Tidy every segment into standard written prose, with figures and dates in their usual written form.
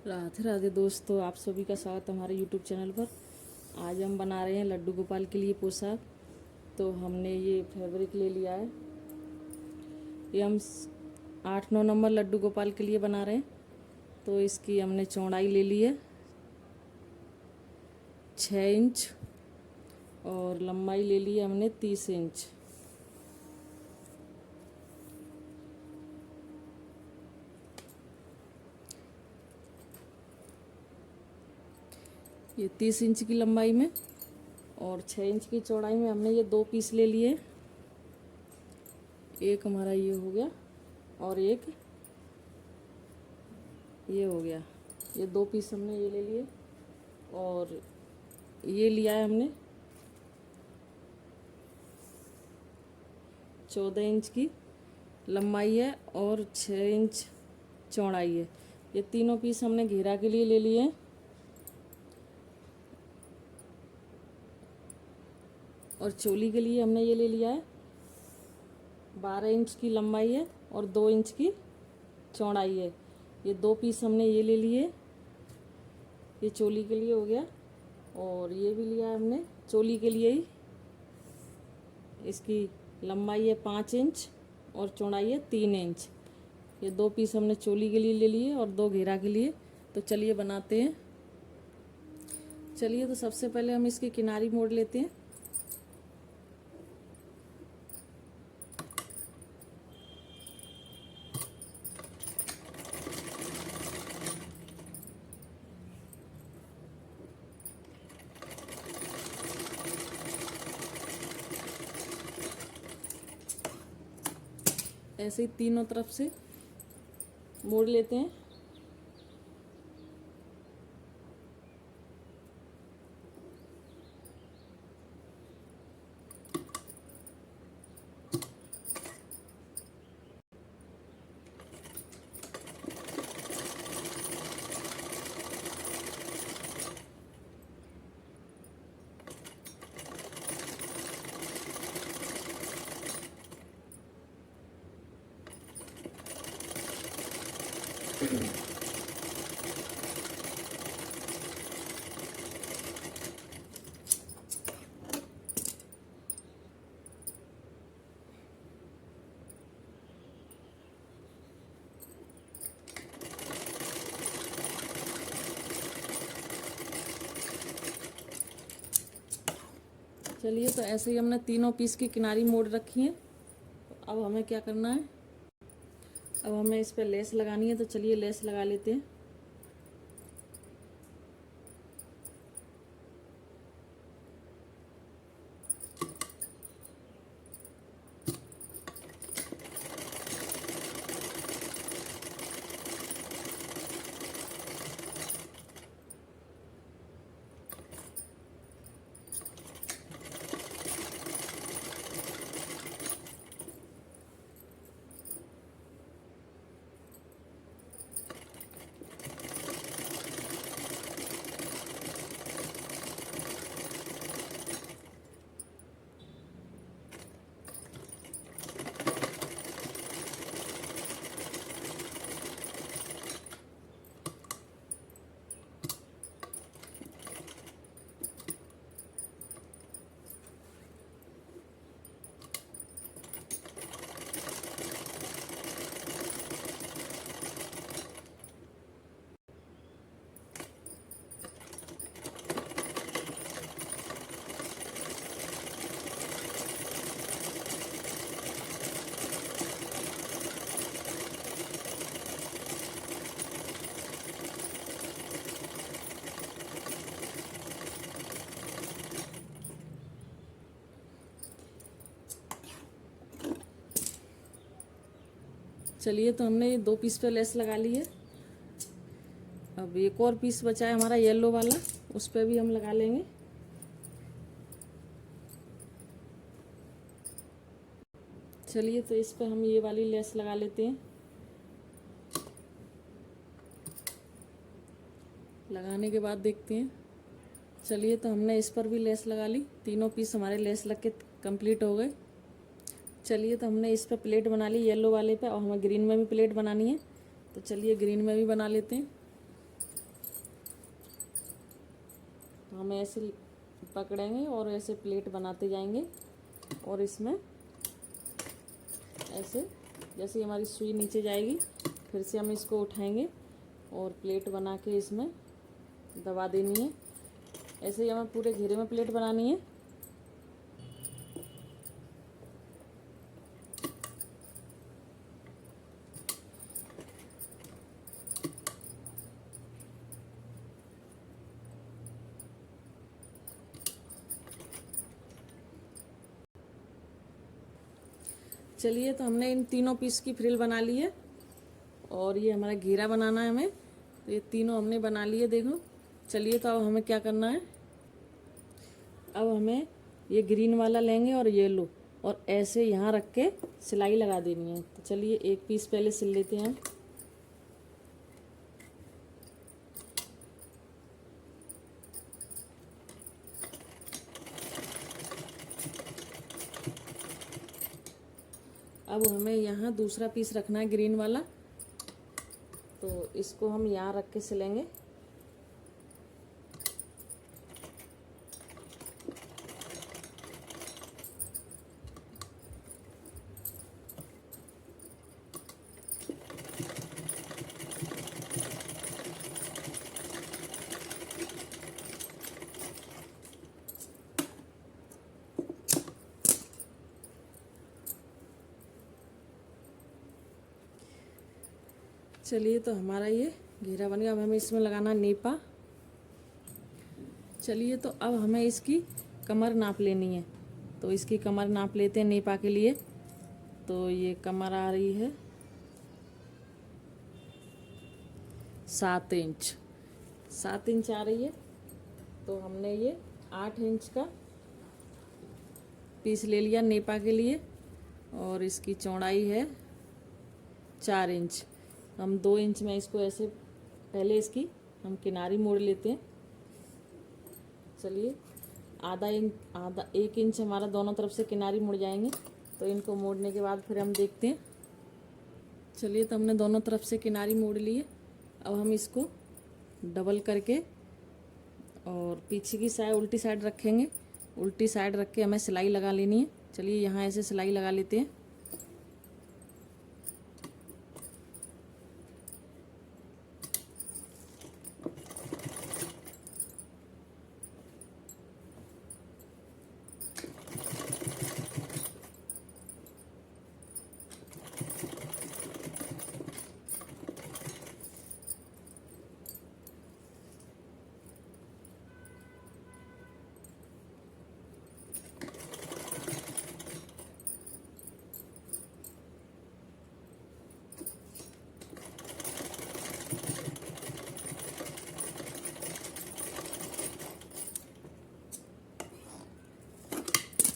राधे राधे दोस्तों, आप सभी का स्वागत है हमारे यूट्यूब चैनल पर। आज हम बना रहे हैं लड्डू गोपाल के लिए पोशाक। तो हमने ये फैब्रिक ले लिया है। ये हम 8-9 नंबर लड्डू गोपाल के लिए बना रहे हैं। तो इसकी हमने चौड़ाई ले ली है 6 इंच और लंबाई ले ली है हमने 30 इंच। ये 30 इंच की लंबाई में और 6 इंच की चौड़ाई में हमने ये 2 पीस ले लिए। एक हमारा ये हो गया और एक ये हो गया। ये 2 पीस हमने ये ले लिए और ये लिया है हमने 14 इंच की लंबाई है और 6 इंच चौड़ाई है। ये तीनों पीस हमने घेरा के लिए ले लिए हैं। और चोली के लिए हमने ये ले लिया है 12 इंच की लंबाई है और 2 इंच की चौड़ाई है। ये 2 पीस हमने ये ले लिए। ये चोली के लिए हो गया और ये भी लिया है हमने चोली के लिए ही। इसकी लंबाई है 5 इंच और चौड़ाई है 3 इंच। ये 2 पीस हमने चोली के लिए ले लिए और 2 घेरा के लिए। तो चलिए बनाते हैं। चलिए, तो सबसे पहले हम इसकी किनारी मोड़ लेते हैं। ऐसे ही तीनों तरफ से मोड़ लेते हैं। चलिए, तो ऐसे ही हमने तीनों पीस की किनारी मोड़ रखी है। तो अब हमें क्या करना है, अब हमें इस पर लेस लगानी है। तो चलिए लेस लगा लेते हैं। चलिए, तो हमने ये 2 पीस पे लेस लगा ली है। अब एक और पीस बचा है हमारा येलो वाला, उस पर भी हम लगा लेंगे। चलिए, तो इस पर हम ये वाली लेस लगा लेते हैं। लगाने के बाद देखते हैं। चलिए, तो हमने इस पर भी लेस लगा ली। तीनों पीस हमारे लेस लग के कंप्लीट हो गए। चलिए, तो हमने इस पर प्लेट बना ली येलो वाले पे, और हमें ग्रीन में भी प्लेट बनानी है। तो चलिए ग्रीन में भी बना लेते हैं। हम ऐसे पकड़ेंगे और ऐसे प्लेट बनाते जाएंगे और इसमें ऐसे जैसे ही हमारी सुई नीचे जाएगी फिर से हम इसको उठाएंगे और प्लेट बना के इसमें दबा देनी है। ऐसे ही हमें पूरे घेरे में प्लेट बनानी है। चलिए, तो हमने इन तीनों पीस की फ्रिल बना ली है और ये हमारा घेरा बनाना है हमें। तो ये तीनों हमने बना लिए, देखो। चलिए, तो अब हमें क्या करना है, अब हमें ये ग्रीन वाला लेंगे और येलो और ऐसे यहाँ रख के सिलाई लगा देनी है। तो चलिए, एक पीस पहले सिल लेते हैं। अब हमें यहाँ दूसरा पीस रखना है ग्रीन वाला, तो इसको हम यहाँ रख के सिलेंगे। चलिए, तो हमारा ये घेरा बन गया। अब हमें इसमें लगाना नेपा। चलिए, तो अब हमें इसकी कमर नाप लेनी है। तो इसकी कमर नाप लेते हैं नेपा के लिए। तो ये कमर आ रही है 7 इंच, 7 इंच आ रही है। तो हमने ये 8 इंच का पीस ले लिया नेपा के लिए और इसकी चौड़ाई है 4 इंच। हम 2 इंच में इसको ऐसे पहले इसकी हम किनारी मोड़ लेते हैं। चलिए, आधा 1 इंच हमारा दोनों तरफ से किनारी मुड़ जाएंगे। तो इनको मोड़ने के बाद फिर हम देखते हैं। चलिए, तो हमने दोनों तरफ से किनारी मोड़ ली है। अब हम इसको डबल करके और पीछे की साइड उल्टी साइड रखेंगे। उल्टी साइड रख के हमें सिलाई लगा लेनी है। चलिए, यहाँ ऐसे सिलाई लगा लेते हैं।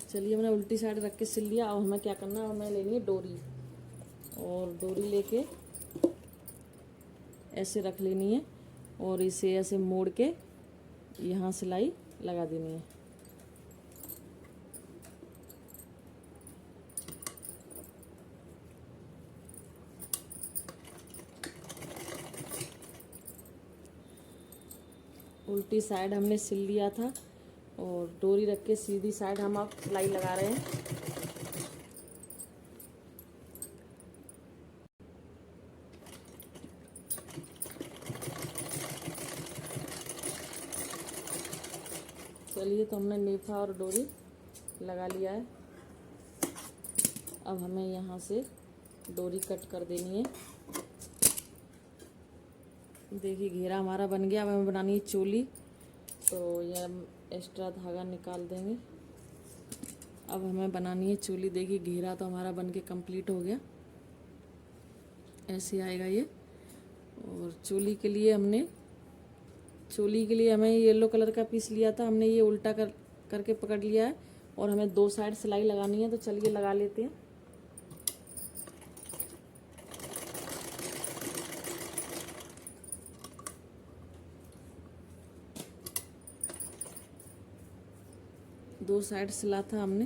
चलिए, हमने उल्टी साइड रख के सिल लिया। अब हमें क्या करना है, हमें लेनी है डोरी और डोरी लेके ऐसे रख लेनी है और इसे ऐसे मोड़ के यहाँ सिलाई लगा देनी है। उल्टी साइड हमने सिल लिया था और डोरी रख के सीधी साइड हम अब सिलाई लगा रहे हैं। चलिए, तो हमने नेफा और डोरी लगा लिया है। अब हमें यहाँ से डोरी कट कर देनी है। देखिए, घेरा हमारा बन गया। अब हमें बनानी है चोली। तो ये हम एक्स्ट्रा धागा निकाल देंगे। अब हमें बनानी है चोली। देखिए, घेरा तो हमारा बन के कंप्लीट हो गया। ऐसे आएगा ये। और चोली के लिए हमें येलो कलर का पीस लिया था। हमने ये उल्टा करके पकड़ लिया है और हमें 2 साइड सिलाई लगानी है। तो चलिए, लगा लेते हैं। दो साइड सिला था हमने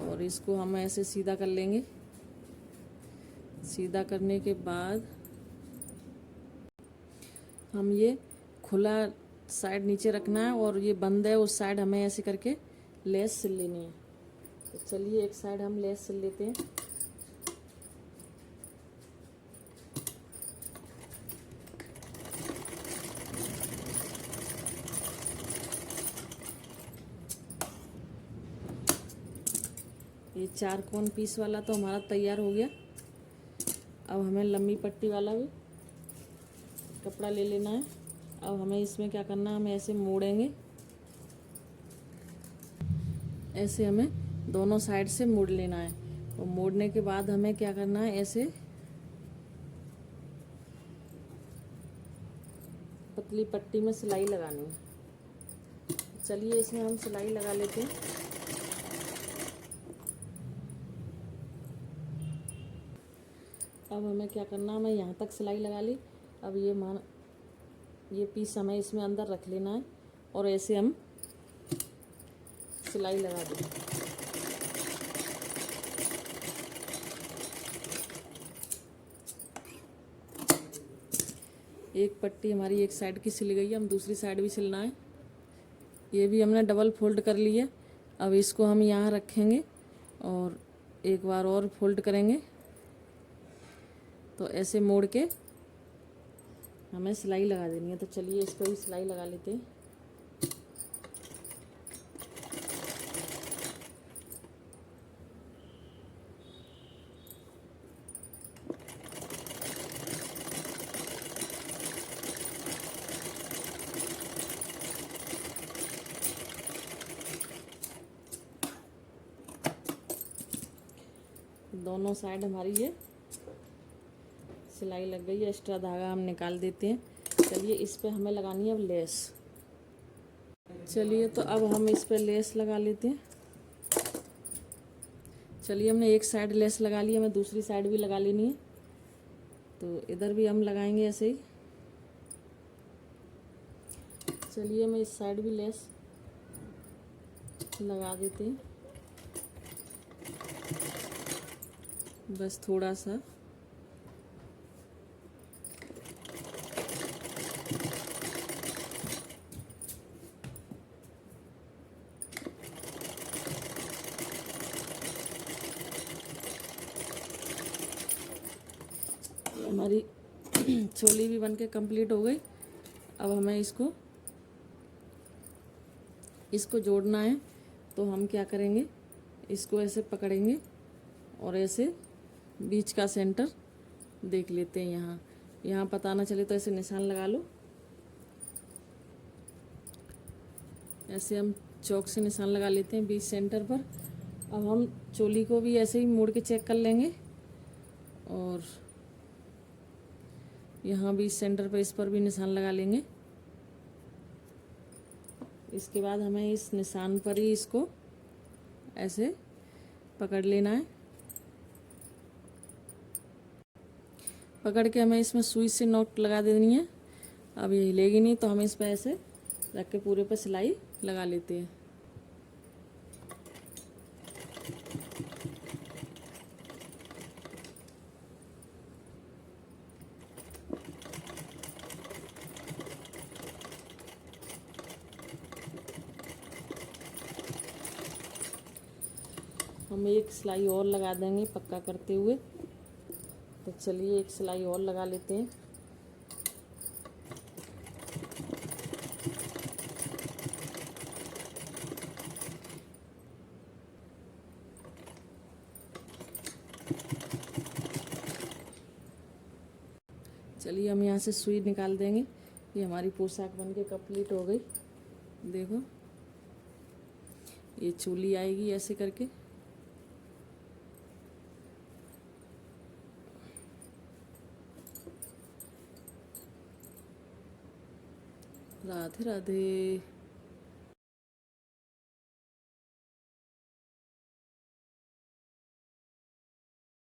और इसको हम ऐसे सीधा कर लेंगे। सीधा करने के बाद हम ये खुला साइड नीचे रखना है और ये बंद है उस साइड हमें ऐसे करके लेस सिल लेनी है। तो चलिए एक साइड हम लेस सिल लेते हैं। ये 4 कोन पीस वाला तो हमारा तैयार हो गया। अब हमें लंबी पट्टी वाला भी कपड़ा ले लेना है। अब हमें इसमें क्या करना है, हमें ऐसे मोड़ेंगे, ऐसे हमें दोनों साइड से मोड़ लेना है। और मोड़ने के बाद हमें क्या करना है, ऐसे पतली पट्टी में सिलाई लगानी है। चलिए इसमें हम सिलाई लगा लेते हैं। अब हमें क्या करना है, हमें यहाँ तक सिलाई लगा ली। अब ये पीस हमें इसमें अंदर रख लेना है और ऐसे हम सिलाई लगा दें। एक पट्टी हमारी एक साइड की सिल गई है, हम दूसरी साइड भी सिलना है। ये भी हमने डबल फोल्ड कर ली है। अब इसको हम यहाँ रखेंगे और एक बार और फोल्ड करेंगे। तो ऐसे मोड़ के हमें सिलाई लगा देनी है। तो चलिए इस पर भी सिलाई लगा लेते हैं। दोनों साइड हमारी ये सिलाई लग गई है। एक्स्ट्रा धागा हम निकाल देते हैं। चलिए इस पे हमें लगानी है अब लेस। चलिए तो अब हम इस पे लेस लगा लेते हैं। चलिए हमने एक साइड लेस लगा ली, हमें दूसरी साइड भी लगा लेनी है। तो इधर भी हम लगाएंगे ऐसे ही। चलिए हमें इस साइड भी लेस लगा देते हैं, बस थोड़ा सा। हमारी चोली भी बनके कंप्लीट हो गई। अब हमें इसको जोड़ना है। तो हम क्या करेंगे, इसको ऐसे पकड़ेंगे और ऐसे बीच का सेंटर देख लेते हैं। यहाँ पता ना चले तो ऐसे निशान लगा लो। ऐसे हम चौक से निशान लगा लेते हैं बीच सेंटर पर। अब हम चोली को भी ऐसे ही मोड़ के चेक कर लेंगे और यहाँ बीच सेंटर पर इस पर भी निशान लगा लेंगे। इसके बाद हमें इस निशान पर ही इसको ऐसे पकड़ लेना है। पकड़ के हमें इसमें सुई से नॉट लगा देनी है। अब ये हिलेगी नहीं तो हम इस पर ऐसे रख के पूरे पर सिलाई लगा लेते हैं। हम एक सिलाई और लगा देंगे पक्का करते हुए। तो चलिए एक सिलाई और लगा लेते हैं। चलिए हम यहाँ से सुई निकाल देंगे। ये हमारी पोशाक बनके कंप्लीट हो गई। देखो ये चोली आएगी ऐसे करके। राधे राधे।